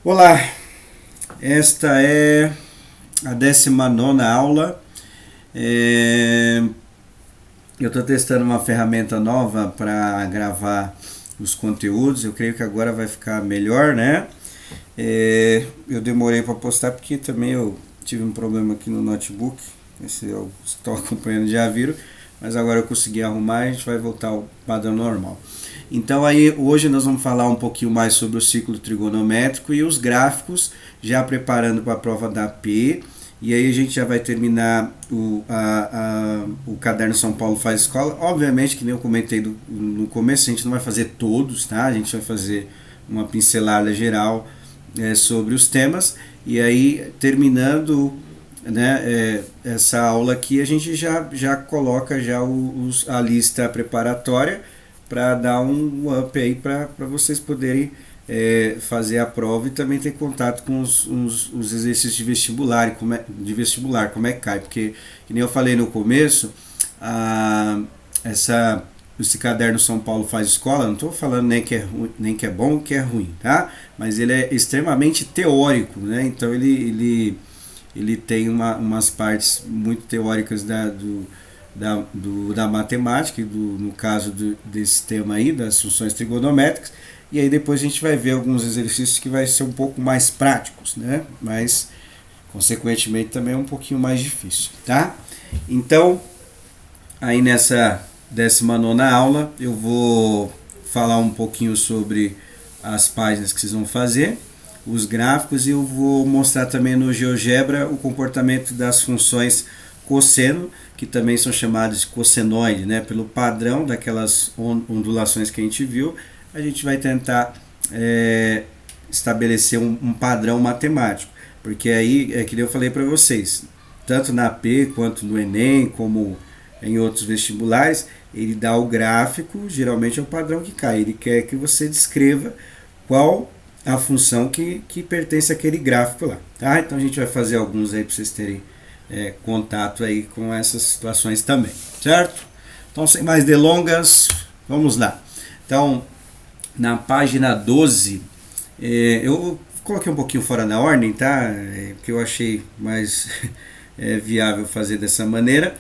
Olá, esta é a 19ª aula. Eu estou testando uma ferramenta nova para gravar os conteúdos. Eu creio que agora vai ficar melhor, né? Eu demorei para postar porque também eu tive um problema aqui no notebook. Se eu estou acompanhando já viram, mas agora eu consegui arrumar e a gente vai voltar ao padrão normal. Então aí hoje nós vamos falar um pouquinho mais sobre o ciclo trigonométrico e os gráficos, já preparando para a prova da AP. E aí a gente já vai terminar o caderno São Paulo Faz Escola. Obviamente, que nem eu comentei no começo, a gente não vai fazer todos, tá? A gente vai fazer uma pincelada geral sobre os temas. E aí, terminando, né, essa aula aqui, a gente já coloca já a lista preparatória para dar um up aí para vocês poderem fazer a prova e também ter contato com os exercícios de vestibular, como é que cai, porque, que nem eu falei no começo, esse caderno São Paulo Faz Escola, não estou falando nem que é bom, que é ruim, tá? Mas ele é extremamente teórico, né? Então ele tem umas partes muito teóricas da matemática, no caso desse tema aí, das funções trigonométricas, e aí depois a gente vai ver alguns exercícios que vai ser um pouco mais práticos, né? Mas, consequentemente, também é um pouquinho mais difícil, tá? Então, aí nessa 19ª aula, eu vou falar um pouquinho sobre as páginas que vocês vão fazer, os gráficos, e eu vou mostrar também no GeoGebra o comportamento das funções cosseno, que também são chamadas de cossenoide, né? Pelo padrão daquelas ondulações que a gente viu, a gente vai tentar estabelecer um padrão matemático, porque aí é que eu falei para vocês, tanto na AP quanto no Enem, como em outros vestibulares, ele dá o gráfico, geralmente é o padrão que cai, ele quer que você descreva qual a função que pertence àquele gráfico lá, tá? Então a gente vai fazer alguns aí para vocês terem contato aí com essas situações também, certo? Então, sem mais delongas, vamos lá. Então, na página 12, eu coloquei um pouquinho fora da ordem, tá? Porque eu achei mais viável fazer dessa maneira.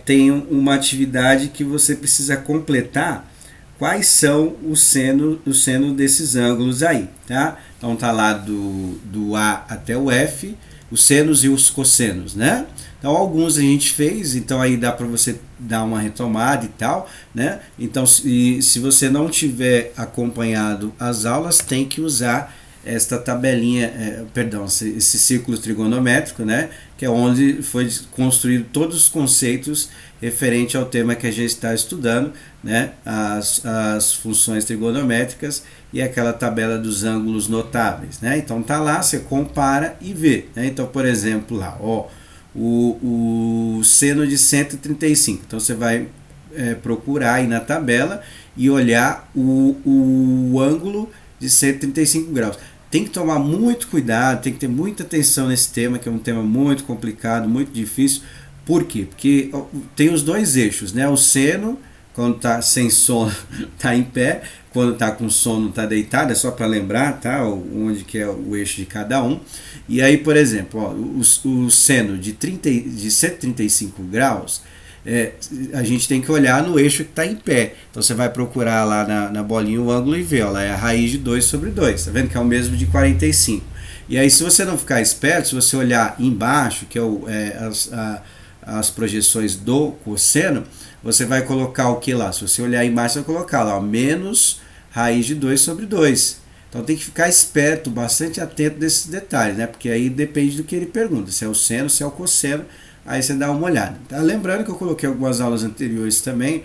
Tem uma atividade que você precisa completar quais são o seno desses ângulos aí, tá? Então tá lá do A até o F, os senos e os cossenos, né? Então alguns a gente fez, então aí dá para você dar uma retomada e tal, né? Então se você não tiver acompanhado as aulas, tem que usar esta tabelinha, esse círculo trigonométrico, né? Que é onde foi construído todos os conceitos referente ao tema que a gente está estudando, né? As funções trigonométricas e aquela tabela dos ângulos notáveis, né? Então tá lá, você compara e vê, né? Então, por exemplo, lá, ó, o seno de 135. Então você vai procurar aí na tabela e olhar o ângulo de 135 graus. Tem que tomar muito cuidado, tem que ter muita atenção nesse tema, que é um tema muito complicado, muito difícil. Por quê? Porque tem os dois eixos, né? O seno, quando está sem sono, está em pé, quando está com sono, está deitado, é só para lembrar, tá? Onde que é o eixo de cada um. E aí, por exemplo, ó, o seno de 135 graus, a gente tem que olhar no eixo que está em pé. Então você vai procurar lá na bolinha o ângulo e ver, ó, lá é a raiz de 2 sobre 2, tá vendo que é o mesmo de 45. E aí, se você não ficar esperto, se você olhar embaixo, que é as projeções do cosseno, você vai colocar o que lá? Se você olhar embaixo, você vai colocar lá, ó, menos raiz de 2 sobre 2. Então tem que ficar esperto, bastante atento desses detalhes, né? Porque aí depende do que ele pergunta, se é o seno, se é o cosseno, aí você dá uma olhada. Tá? Lembrando que eu coloquei algumas aulas anteriores também,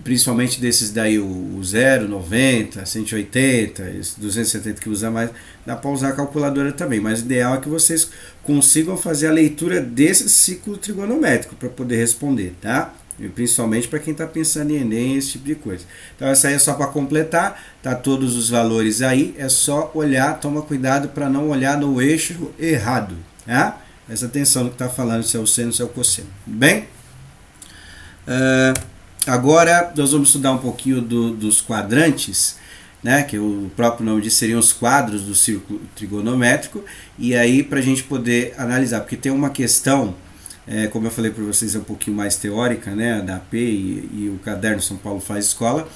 principalmente desses daí, o 0, 90, 180, 270 que usa mais, dá para usar a calculadora também, mas o ideal é que vocês consigam fazer a leitura desse ciclo trigonométrico para poder responder, tá? E principalmente para quem está pensando em Enem, esse tipo de coisa. Então essa aí é só para completar, tá todos os valores aí, é só olhar, toma cuidado para não olhar no eixo errado, tá? Essa atenção no que está falando, se é o seno, se é o cosseno. Bem? Agora nós vamos estudar um pouquinho dos quadrantes. né, que o próprio nome diz seriam os quadros do círculo trigonométrico, e aí para a gente poder analisar, porque tem uma questão, como eu falei para vocês, é um pouquinho mais teórica, né, da AP e o caderno São Paulo Faz Escola,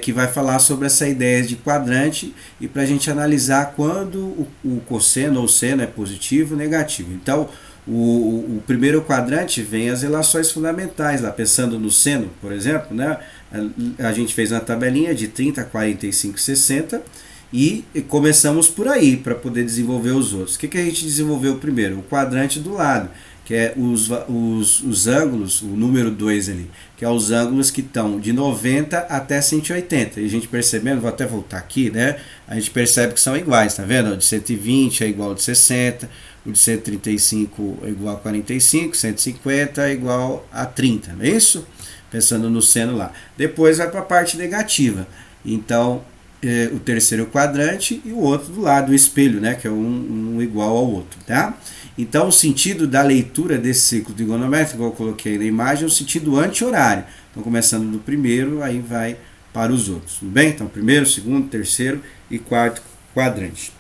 que vai falar sobre essa ideia de quadrante e para a gente analisar quando o cosseno ou seno é positivo ou negativo. Então, o primeiro quadrante vem as relações fundamentais, lá pensando no seno, por exemplo, né? A gente fez uma tabelinha de 30, 45, 60 e começamos por aí para poder desenvolver os outros. O que a gente desenvolveu primeiro? O quadrante do lado, que é os ângulos, o número 2 ali, que é os ângulos que estão de 90 até 180. E a gente percebendo, vou até voltar aqui, né? A gente percebe que são iguais, tá vendo? O de 120 é igual ao de 60, o de 135 é igual a 45, 150 é igual a 30, não é isso? Pensando no seno lá. Depois vai para a parte negativa. Então, o terceiro quadrante e o outro do lado, o espelho, né? Que é um igual ao outro, tá? Então, o sentido da leitura desse ciclo trigonométrico, igual eu coloquei na imagem, é o sentido anti-horário. Então, começando do primeiro, aí vai para os outros, tudo bem? Então, primeiro, segundo, terceiro e quarto quadrante.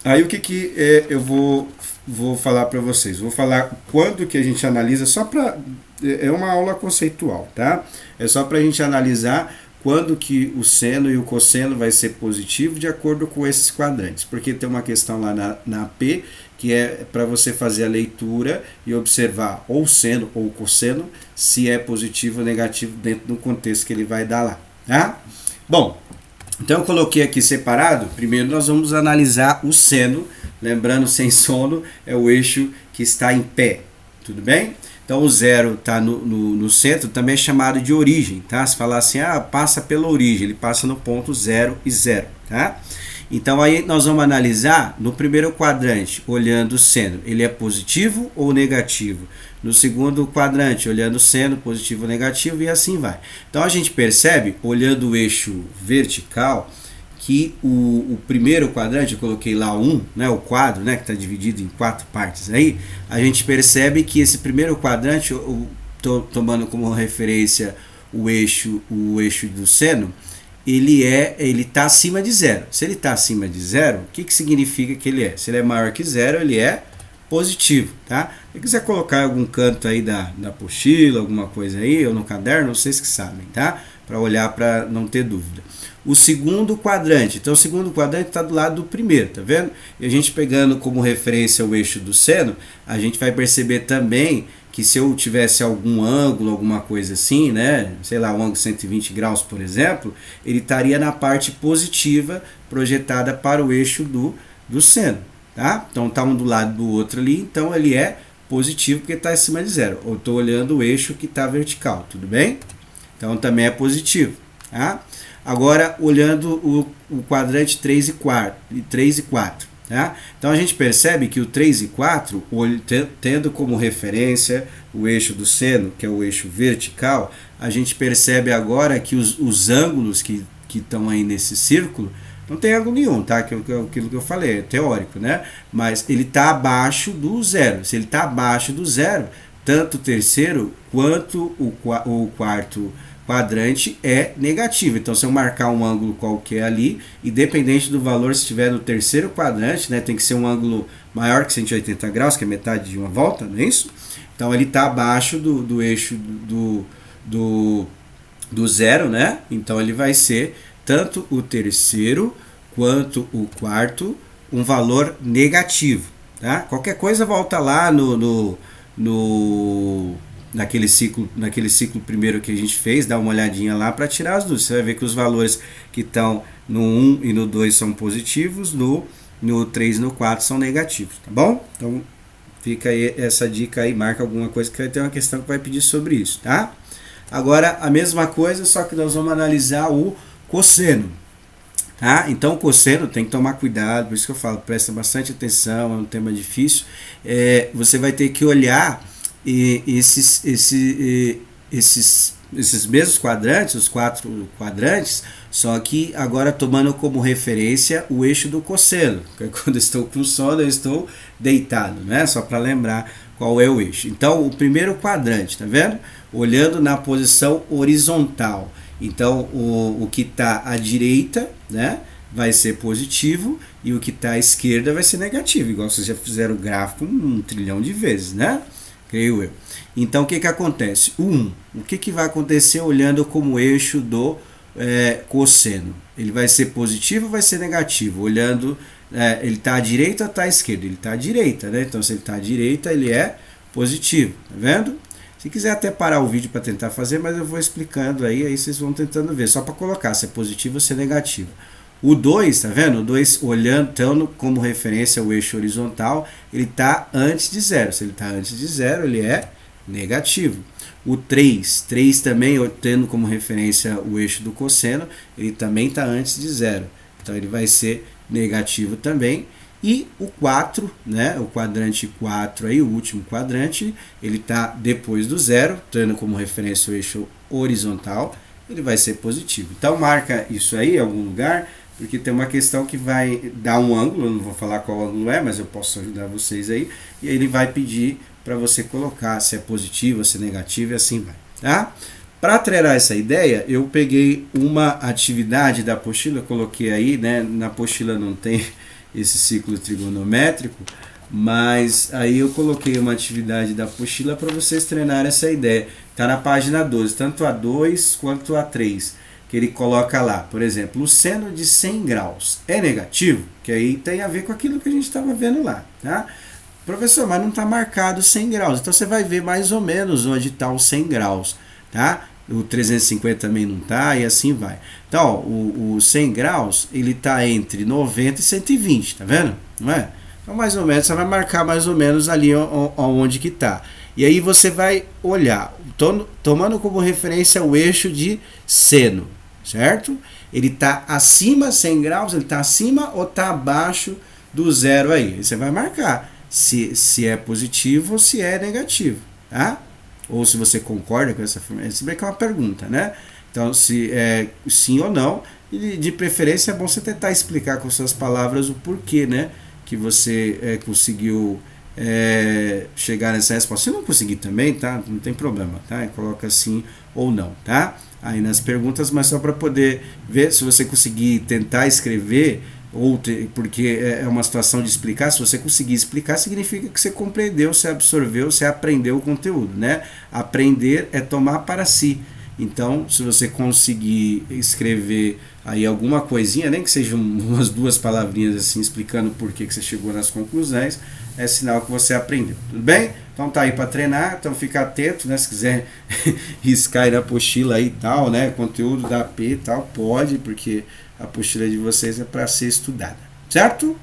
Aí o que eu vou falar para vocês? Vou falar quando que a gente analisa, só para... É uma aula conceitual, tá? É só para a gente analisar quando que o seno e o cosseno vai ser positivo de acordo com esses quadrantes. Porque tem uma questão lá na P, que é para você fazer a leitura e observar ou o seno ou o cosseno, se é positivo ou negativo dentro do contexto que ele vai dar lá, tá? Bom, então eu coloquei aqui separado. Primeiro nós vamos analisar o seno. Lembrando, sem sono é o eixo que está em pé. Tudo bem? Então o zero está no centro, também é chamado de origem. Tá? Se falar assim, passa pela origem, ele passa no ponto 0 e 0. Tá? Então aí nós vamos analisar no primeiro quadrante, olhando o seno, ele é positivo ou negativo? No segundo quadrante, olhando o seno, positivo ou negativo, e assim vai. Então a gente percebe, olhando o eixo vertical, que o primeiro quadrante, eu coloquei lá 1, né, o quadro, né, que está dividido em 4 partes aí, a gente percebe que esse primeiro quadrante, eu estou tomando como referência o eixo do seno, ele está acima de 0. Se ele está acima de 0, o que significa que ele é? Se ele é maior que 0, ele é positivo, tá? Se quiser colocar em algum canto aí da apostila, alguma coisa aí, ou no caderno, vocês que sabem, tá? Para olhar, para não ter dúvida. O segundo quadrante, então o segundo quadrante está do lado do primeiro, tá vendo? E a gente pegando como referência o eixo do seno, a gente vai perceber também que se eu tivesse algum ângulo, alguma coisa assim, né, sei lá, um ângulo 120 graus, por exemplo, ele estaria na parte positiva projetada para o eixo do seno, tá? Então está um do lado do outro ali, então ele é positivo porque está acima de 0. Eu estou olhando o eixo que está vertical, tudo bem? Então também é positivo, tá? Agora, olhando o quadrante 3 e 4, tá? Então a gente percebe que o 3 e 4, tendo como referência o eixo do seno, que é o eixo vertical, a gente percebe agora que os ângulos que estão aí nesse círculo, não tem ângulo nenhum, tá? Aquilo que eu falei, é teórico, né? Mas ele está abaixo do 0. Se ele está abaixo do 0, tanto o terceiro quanto o quarto quadrante é negativo. Então, se eu marcar um ângulo qualquer ali, independente do valor, se estiver no terceiro quadrante, né, tem que ser um ângulo maior que 180 graus, que é metade de uma volta, não é isso? Então, ele está abaixo do eixo do 0, né? Então, ele vai ser tanto o terceiro quanto o quarto um valor negativo, tá? Qualquer coisa volta lá naquele ciclo primeiro que a gente fez, dá uma olhadinha lá para tirar as dúvidas. Você vai ver que os valores que estão no 1 e no 2 são positivos, no 3 e no 4 são negativos, tá bom? Então fica aí essa dica aí, marca alguma coisa que vai ter uma questão que vai pedir sobre isso, tá? Agora a mesma coisa, só que nós vamos analisar o cosseno. Tá? Então o cosseno tem que tomar cuidado, por isso que eu falo, presta bastante atenção, é um tema difícil. Você vai ter que olhar esses mesmos quadrantes, os 4 quadrantes, só que agora tomando como referência o eixo do cosseno. Quando eu estou com sono, eu estou deitado, né? Só para lembrar qual é o eixo. Então o primeiro quadrante, tá vendo? Olhando na posição horizontal. Então, o que está à direita, né, vai ser positivo e o que está à esquerda vai ser negativo, igual vocês já fizeram o gráfico um trilhão de vezes, né? Creio eu. Então, o que acontece? O que vai acontecer olhando como eixo do cosseno? Ele vai ser positivo ou vai ser negativo? Olhando, ele está à direita ou está à esquerda? Ele está à direita, né? Então, se ele está à direita, ele é positivo, tá vendo? Se quiser até parar o vídeo para tentar fazer, mas eu vou explicando aí vocês vão tentando ver, só para colocar se é positivo ou se é negativo. O 2, tá vendo? O 2, olhando como referência o eixo horizontal, ele está antes de zero. Se ele está antes de zero, ele é negativo. O 3 também, tendo como referência o eixo do cosseno, ele também está antes de zero. Então, ele vai ser negativo também. E o 4, né, o quadrante 4, aí, o último quadrante, ele está depois do zero, tendo como referência o eixo horizontal, ele vai ser positivo. Então, marca isso aí em algum lugar, porque tem uma questão que vai dar um ângulo, eu não vou falar qual ângulo é, mas eu posso ajudar vocês aí, e aí ele vai pedir para você colocar se é positivo, se é negativo, e assim vai, tá? Para treinar essa ideia, eu peguei uma atividade da apostila, coloquei aí, né, na apostila não tem esse ciclo trigonométrico, mas aí eu coloquei uma atividade da apostila para vocês treinarem essa ideia. Está na página 12, tanto a 2 quanto a 3, que ele coloca lá, por exemplo, o seno de 100 graus é negativo, que aí tem a ver com aquilo que a gente estava vendo lá, tá? Professor, mas não está marcado 100 graus, então você vai ver mais ou menos onde está os 100 graus, tá? O 350 também não está e assim vai. Então, ó, o 100 graus, ele está entre 90 e 120, tá vendo? Não é? Então, mais ou menos, você vai marcar mais ou menos ali onde que está. E aí você vai olhar, tomando como referência o eixo de seno, certo? Ele está acima 100 graus, ele está acima ou está abaixo do zero aí. Aí você vai marcar se é positivo ou se é negativo, tá? Ou se você concorda com essa afirmação, se bem que é uma pergunta, né? Então, se é sim ou não, e de preferência é bom você tentar explicar com suas palavras o porquê, né? Que você conseguiu chegar nessa resposta. Se não conseguir também, tá? Não tem problema, tá? Coloca sim ou não, tá? Aí nas perguntas, mas só para poder ver se você conseguir tentar escrever, porque é uma situação de explicar, se você conseguir explicar, significa que você compreendeu, você absorveu, você aprendeu o conteúdo, né? Aprender é tomar para si. Então, se você conseguir escrever aí alguma coisinha, nem que sejam umas duas palavrinhas assim, explicando por que você chegou nas conclusões, é sinal que você aprendeu, tudo bem? Então tá aí para treinar, então fica atento, né? Se quiser riscar aí na apostila aí e tal, né? Conteúdo da AP e tal, pode, porque a apostila de vocês é para ser estudada, certo?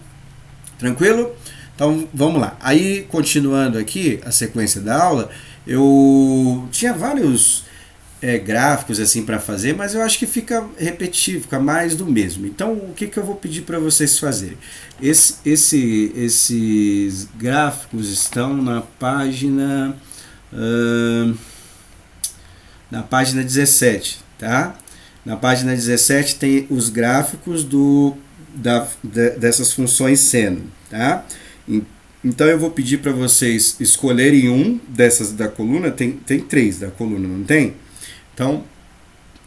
Tranquilo? Então vamos lá. Aí, continuando aqui a sequência da aula, eu tinha vários gráficos assim para fazer, mas eu acho que fica repetitivo, fica mais do mesmo. Então, o que eu vou pedir para vocês fazerem? Esses gráficos estão na página 17, tá? Na página 17 tem os gráficos dessas funções seno, tá? Então eu vou pedir para vocês escolherem um dessas da coluna, tem 3 da coluna, não tem? Então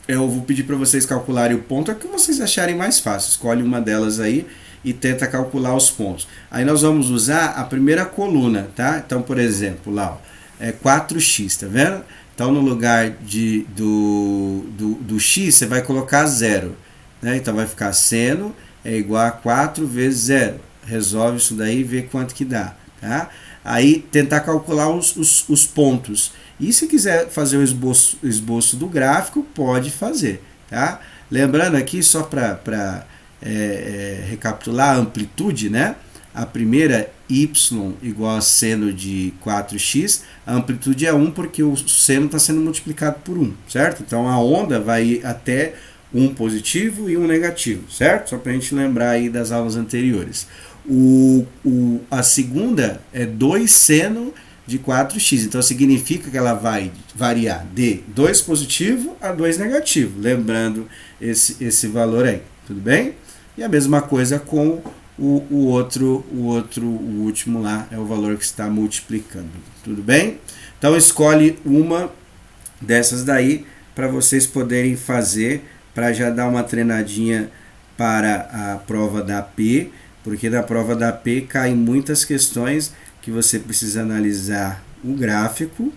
eu vou pedir para vocês calcularem o ponto, é o que vocês acharem mais fácil, escolhe uma delas aí e tenta calcular os pontos. Aí nós vamos usar a primeira coluna, tá? Então, por exemplo, lá, ó, 4x, tá vendo? Então, no lugar do x, você vai colocar 0. Né? Então, vai ficar seno é igual a 4 vezes 0. Resolve isso daí e vê quanto que dá. Tá? Aí, tentar calcular os pontos. E se quiser fazer o esboço do gráfico, pode fazer. Tá? Lembrando aqui, só para recapitular a amplitude, né? A primeira, y igual a seno de 4x, a amplitude é 1 porque o seno está sendo multiplicado por 1, certo? Então a onda vai ir até um positivo e um negativo, certo? Só para a gente lembrar aí das aulas anteriores. A segunda é 2 seno de 4x, então significa que ela vai variar de 2 positivo a 2 negativo, lembrando esse valor aí, tudo bem? E a mesma coisa com o último lá, é o valor que está multiplicando, tudo bem? Então escolhe uma dessas daí para vocês poderem fazer, para já dar uma treinadinha para a prova da AP, porque na prova da AP caem muitas questões que você precisa analisar o gráfico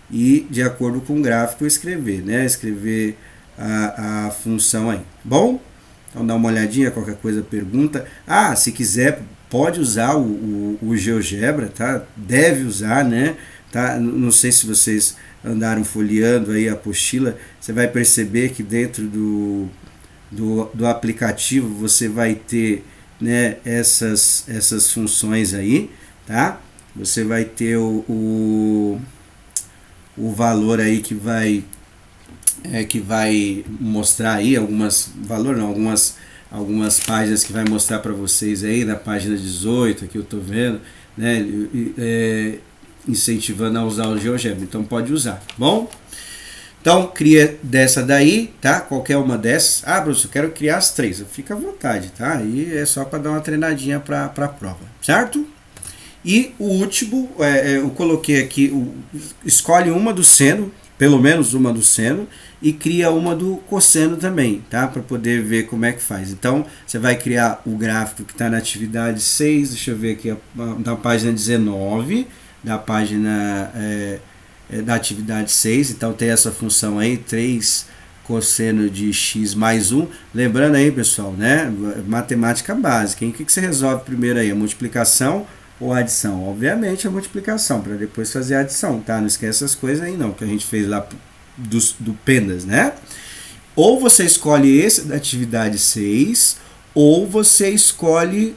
e, de acordo com o gráfico, escrever, né? Escrever a função aí. Bom, então dá uma olhadinha, qualquer coisa pergunta. Ah, se quiser, pode usar o GeoGebra, tá? Deve usar, né? Tá? Não sei se vocês andaram folheando aí a apostila, você vai perceber que dentro do aplicativo você vai ter, né, essas funções aí, tá? Você vai ter o valor aí que vai mostrar aí algumas páginas que vai mostrar para vocês aí, na página 18 que eu tô vendo, né, incentivando a usar o GeoGebra, então pode usar, bom? Então cria dessa daí, tá? Qualquer uma dessas. Ah, professor, eu quero criar as 3, fica à vontade, tá? Aí é só para dar uma treinadinha para a prova, certo? E o último, eu coloquei aqui, escolhe uma do seno, pelo menos uma do seno, e cria uma do cosseno também, tá? Para poder ver como é que faz. Então, você vai criar o gráfico que está na atividade 6, deixa eu ver aqui, da página 19, da página da atividade 6, então tem essa função aí, 3 cosseno de x mais 1. Lembrando aí, pessoal, né? Matemática básica, hein? O que você resolve primeiro aí? A multiplicação ou a adição? Obviamente a multiplicação, para depois fazer a adição, tá? Não esquece essas coisas aí não, que a gente fez lá do Pendas, né? Ou você escolhe esse da atividade 6, ou você escolhe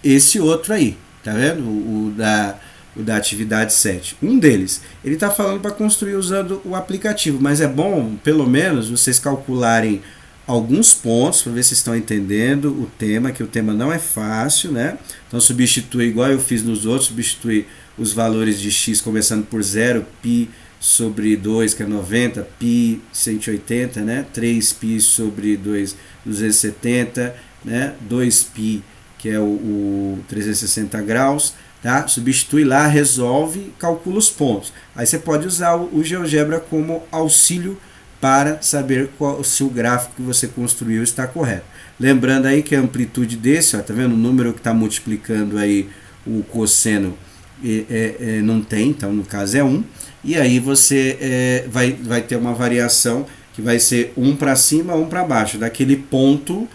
esse outro aí, tá vendo? O da atividade 7. Um deles, ele está falando para construir usando o aplicativo, mas é bom, pelo menos, vocês calcularem alguns pontos para ver se estão entendendo o tema, que o tema não é fácil, né? Então substitui, igual eu fiz nos outros, substitui os valores de x começando por 0, π sobre 2, que é 90, π 180, né? 3π sobre 2, 270, né? 2π, que é o 360 graus, tá? Substitui lá, resolve, calcula os pontos. Aí você pode usar o GeoGebra como auxílio para saber se o gráfico que você construiu está correto. Lembrando aí que a amplitude desse, ó, tá vendo? O número que está multiplicando aí o cosseno não tem, então no caso é 1. E aí você vai ter uma variação que vai ser 1 para cima, 1 para baixo, daquele ponto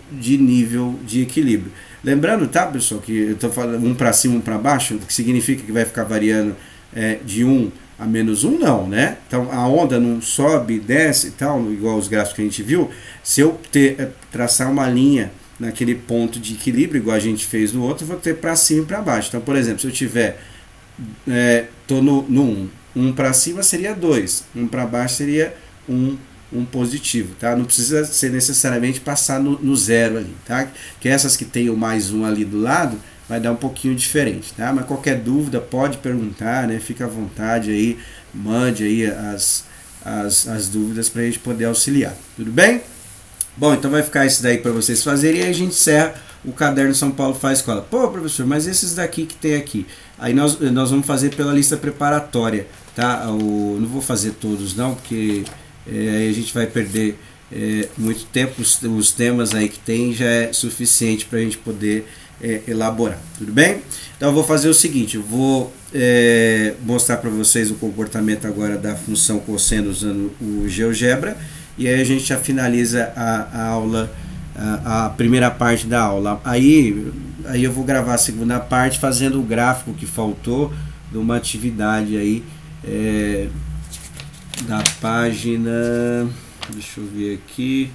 de nível de equilíbrio. Lembrando, tá, pessoal, que eu estou falando 1 para cima, 1 para baixo, que significa que vai ficar variando de 1 a menos 1, não, né? Então a onda não sobe, desce e tal, igual os gráficos que a gente viu. Se eu traçar uma linha naquele ponto de equilíbrio, igual a gente fez no outro, eu vou ter para cima e para baixo. Então, por exemplo, se eu tiver, tô no 1, 1 para cima seria 2, 1 para baixo seria 1 positivo, tá? Não precisa ser necessariamente passar no 0 ali, tá? Que essas que tem o mais 1 ali do lado, vai dar um pouquinho diferente, tá? Mas qualquer dúvida pode perguntar, né? Fica à vontade aí, mande aí as dúvidas para a gente poder auxiliar, tudo bem? Bom, então vai ficar isso daí para vocês fazerem e aí a gente encerra o caderno São Paulo Faz Escola. Pô, professor, mas esses daqui que tem aqui, aí nós vamos fazer pela lista preparatória, tá? Não vou fazer todos não, porque aí a gente vai perder muito tempo, os temas aí que tem já é suficiente para a gente poder elaborar, tudo bem? Então eu vou fazer o seguinte, eu vou mostrar para vocês o comportamento agora da função cosseno usando o GeoGebra e aí a gente já finaliza a aula, a primeira parte da aula. Aí eu vou gravar a segunda parte fazendo o gráfico que faltou de uma atividade aí da página, deixa eu ver aqui,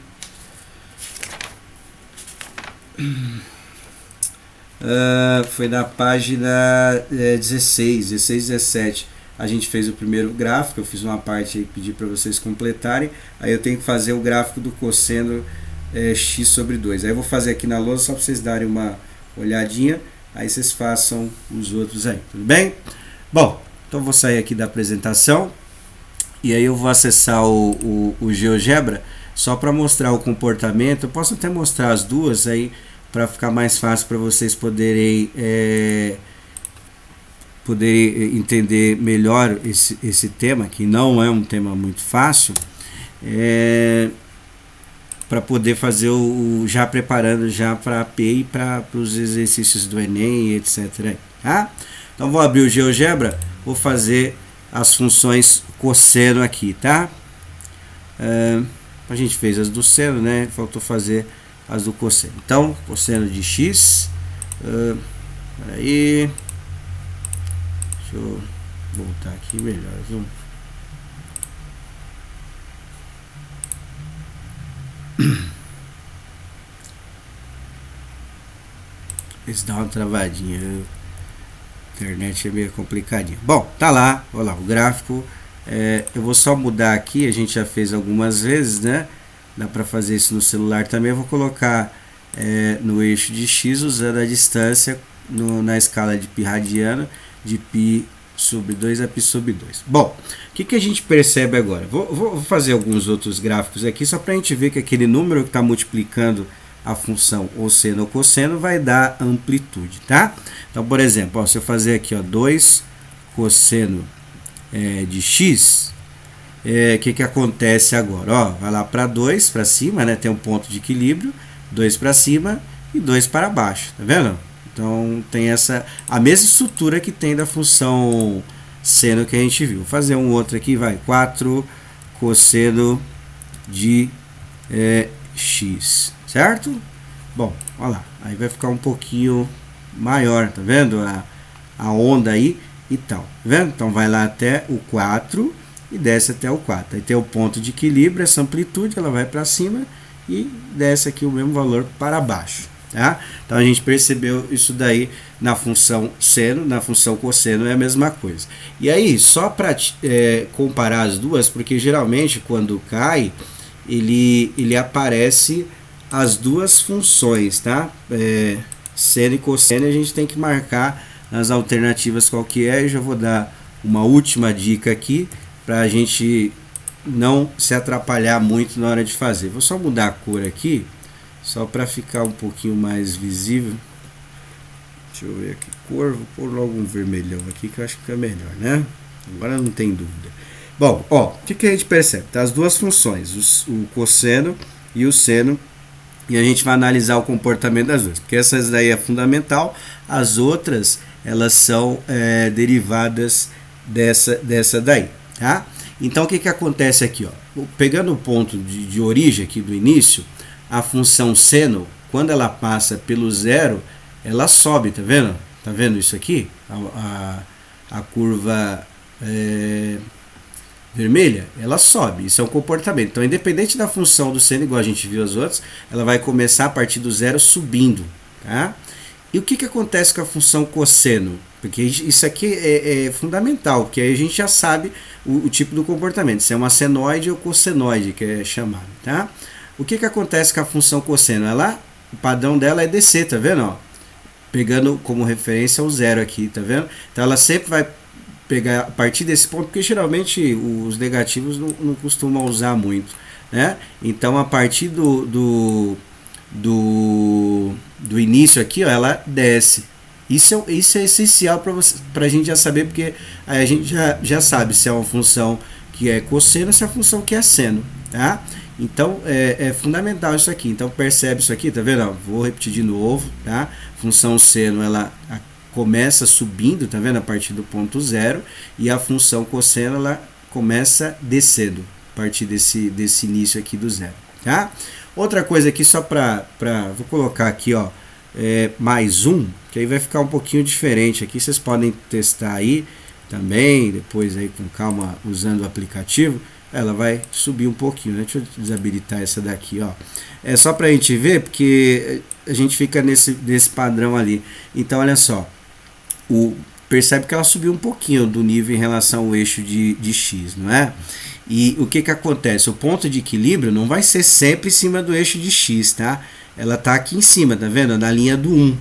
foi da página 16, 17. A gente fez o primeiro gráfico, eu fiz uma parte aí que pedi para vocês completarem. Aí eu tenho que fazer o gráfico do cosseno x sobre 2. Aí eu vou fazer aqui na lousa só para vocês darem uma olhadinha. Aí vocês façam os outros aí, tudo bem? Bom, então eu vou sair aqui da apresentação. E aí eu vou acessar o GeoGebra só para mostrar o comportamento. Eu posso até mostrar as duas aí para ficar mais fácil para vocês poderem poder entender melhor esse tema, que não é um tema muito fácil, para poder fazer já preparando já para a AP e para os exercícios do Enem, etc. Tá? Então vou abrir o GeoGebra, vou fazer as funções cosseno aqui, tá? A gente fez as do seno, né? Faltou fazer as do cosseno. Então, cosseno de x, peraí, deixa eu voltar aqui melhor, viu? Esse dá uma travadinha, a internet é meio complicadinha. Bom, tá lá, olha lá, o gráfico. Eu vou só mudar aqui, a gente já fez algumas vezes, né? Dá para fazer isso no celular também. Eu vou colocar no eixo de x usando a distância na escala de π radiano, de π sobre 2 a π sobre 2. Bom, o que a gente percebe agora? Vou fazer alguns outros gráficos aqui, só para a gente ver que aquele número que está multiplicando a função ou seno ou cosseno vai dar amplitude, tá? Então, por exemplo, ó, se eu fazer aqui, ó, 2 cosseno de x, que acontece agora? Ó, vai lá para 2 para cima, né? Tem um ponto de equilíbrio, 2 para cima e 2 para baixo, tá vendo? Então tem a mesma estrutura que tem da função seno que a gente viu. Vou fazer um outro aqui, vai, 4 cosseno de x, certo? Bom, olha lá, aí vai ficar um pouquinho maior, tá vendo? A onda aí e tal, tá vendo? Então vai lá até o 4 e desce até o 4. Aí tem o ponto de equilíbrio, essa amplitude, ela vai para cima e desce aqui o mesmo valor para baixo, tá? Então a gente percebeu isso daí na função seno, na função cosseno é a mesma coisa. E aí, só para comparar as duas, porque geralmente quando cai, ele aparece as duas funções, tá? Seno e cosseno, a gente tem que marcar nas alternativas qual que é. Eu já vou dar uma última dica aqui para a gente não se atrapalhar muito na hora de fazer. Vou só mudar a cor aqui, só para ficar um pouquinho mais visível. Deixa eu ver aqui, cor, vou pôr logo um vermelhão aqui que eu acho que fica melhor, né? Agora não tem dúvida. Bom, ó, o que a gente percebe? Tá as duas funções, o cosseno e o seno, e a gente vai analisar o comportamento das duas, porque essas daí é fundamental, as outras elas são derivadas dessa daí, tá? Então o que acontece aqui, ó? Pegando o ponto de origem aqui do início, a função seno, quando ela passa pelo zero, ela sobe, tá vendo? Tá vendo isso aqui? A curva vermelha, ela sobe, isso é um comportamento. Então, independente da função do seno, igual a gente viu as outras, ela vai começar a partir do zero subindo, tá? E o que acontece com a função cosseno? Porque isso aqui é fundamental, porque aí a gente já sabe o tipo do comportamento, se é uma senoide ou cossenoide, que é chamado, tá? O que acontece com a função cosseno? O padrão dela é descer, tá vendo? Ó? Pegando como referência o zero aqui, tá vendo? Então ela sempre vai pegar a partir desse ponto, porque geralmente os negativos não costumam usar muito, né? Então a partir do início aqui, ó, ela desce. Isso é essencial para a gente já saber, porque aí a gente já sabe se é uma função que é cosseno ou se é uma função que é seno, tá? Então é fundamental isso aqui. Então percebe isso aqui, tá vendo? Ó, vou repetir de novo, tá? Função seno, ela começa subindo, tá vendo? A partir do ponto zero, e a função cosseno, ela começa descendo a partir desse início aqui do zero, tá? Outra coisa aqui, só vou colocar aqui, ó, mais um, que aí vai ficar um pouquinho diferente aqui. Vocês podem testar aí também, depois aí com calma, usando o aplicativo. Ela vai subir um pouquinho, né? Deixa eu desabilitar essa daqui, ó. É só pra gente ver, porque a gente fica nesse padrão ali. Então, olha só. Percebe que ela subiu um pouquinho do nível em relação ao eixo de x, não é? E o que acontece? O ponto de equilíbrio não vai ser sempre em cima do eixo de x, tá? Ela tá aqui em cima, tá vendo? Na linha do 1.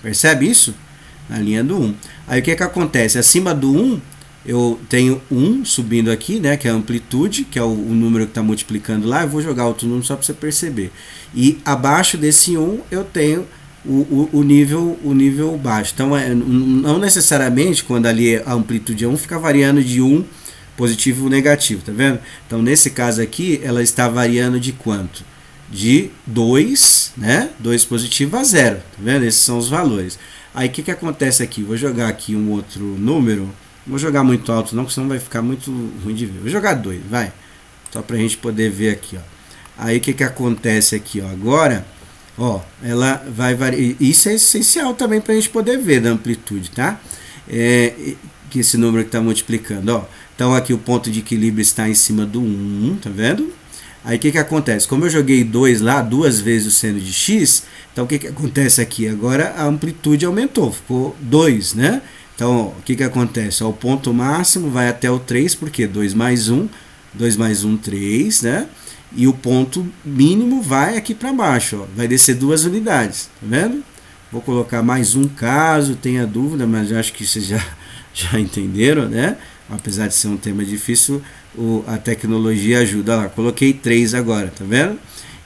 Percebe isso? Na linha do 1. Aí o que acontece? Acima do 1, eu tenho 1 subindo aqui, né? Que é a amplitude, que é o número que está multiplicando lá. Eu vou jogar outro número só para você perceber. E abaixo desse 1, eu tenho o nível baixo. Então, não necessariamente quando ali a amplitude é 1, fica variando de 1 positivo ou negativo, tá vendo? Então, nesse caso aqui, ela está variando de quanto? De 2, né? 2 positivo a 0, tá vendo? Esses são os valores. Aí, o que acontece aqui? Vou jogar aqui um outro número. Não vou jogar muito alto não, porque senão vai ficar muito ruim de ver. Vou jogar 2, vai. Só pra gente poder ver aqui, ó. Aí, o que acontece aqui, ó? Agora, ó, ela vai variar. Isso é essencial também pra gente poder ver da amplitude, tá? Que esse número que está multiplicando, ó. Então, aqui o ponto de equilíbrio está em cima do 1, tá vendo? Aí, o que acontece? Como eu joguei 2 lá, 2 vezes o seno de x, então, o que acontece aqui? Agora, a amplitude aumentou, ficou 2, né? Então, o que acontece? Ó, o ponto máximo vai até o 3, porque 2 mais 1, 3, né? E o ponto mínimo vai aqui para baixo, ó. Vai descer 2 unidades, tá vendo? Vou colocar mais um caso tenha dúvida, mas eu acho que vocês já entenderam, né? Apesar de ser um tema difícil, a tecnologia ajuda lá. Coloquei 3 agora, tá vendo?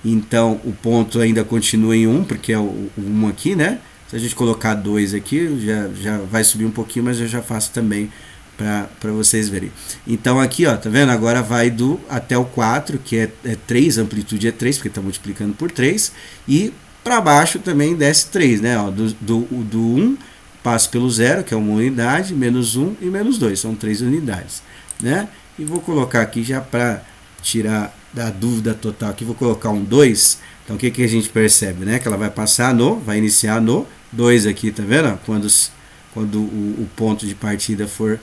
Então, o ponto ainda continua em 1, porque é o 1 aqui, né? Se a gente colocar 2 aqui, já vai subir um pouquinho, mas eu já faço também para vocês verem. Então, aqui, ó, tá vendo? Agora vai do até o 4, que é 3, a amplitude é 3, porque está multiplicando por 3, e para baixo também desce 3, né? Ó, do 1 passo pelo 0, que é uma unidade, menos 1 e menos 2, são 3 unidades, né? E vou colocar aqui já para tirar da dúvida total, aqui vou colocar um 2, então o que a gente percebe, né? Que ela vai passar vai iniciar no 2 aqui, tá vendo? Quando o ponto de partida for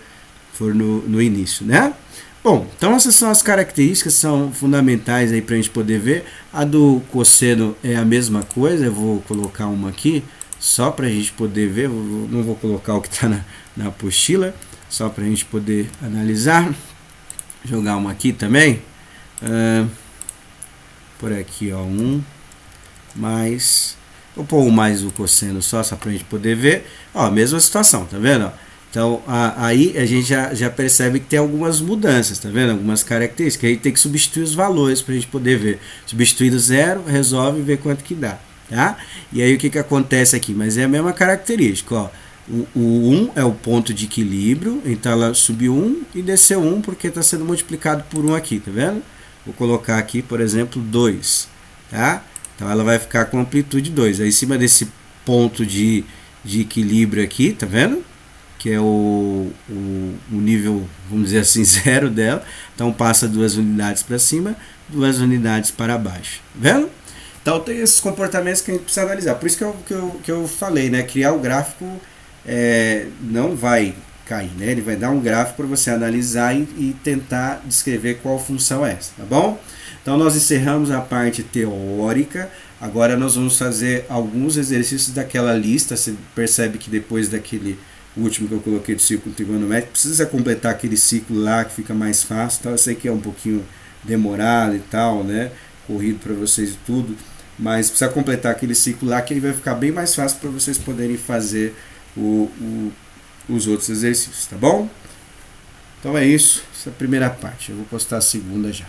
no início, né? Bom, então essas são as características, são fundamentais aí para a gente poder ver. A do cosseno é a mesma coisa, eu vou colocar uma aqui, só para a gente poder ver, não vou colocar o que está na apostila, só para a gente poder analisar. Jogar uma aqui também, por aqui, ó, 1 mais, vou pôr mais o cosseno só para a gente poder ver, ó, mesma situação, tá vendo? Então, aí a gente já percebe que tem algumas mudanças, tá vendo? Algumas características, aí tem que substituir os valores para a gente poder ver. Substituir o 0, resolve e ver quanto que dá, tá? E aí o que acontece aqui? Mas é a mesma característica, ó. O 1 é o ponto de equilíbrio, então ela subiu 1 e desceu 1 porque está sendo multiplicado por 1 aqui, tá vendo? Vou colocar aqui, por exemplo, 2, tá? Então ela vai ficar com amplitude 2. Aí em cima desse ponto de equilíbrio aqui, tá vendo? Que é o nível, vamos dizer assim, 0 dela. Então passa 2 unidades para cima, 2 unidades para baixo, tá vendo? Então tem esses comportamentos que a gente precisa analisar. Por isso que eu falei, né? Criar o gráfico não vai cair, né? Ele vai dar um gráfico para você analisar e tentar descrever qual função é essa, tá bom? Então nós encerramos a parte teórica, agora nós vamos fazer alguns exercícios daquela lista. Você percebe que depois daquele último que eu coloquei do círculo trigonométrico, precisa completar aquele ciclo lá que fica mais fácil, tá? Eu sei que é um pouquinho demorado e tal, né? Corrido para vocês e tudo, mas precisa completar aquele ciclo lá que ele vai ficar bem mais fácil para vocês poderem fazer os outros exercícios, tá bom? Então é isso, essa é a primeira parte. Eu vou postar a segunda já.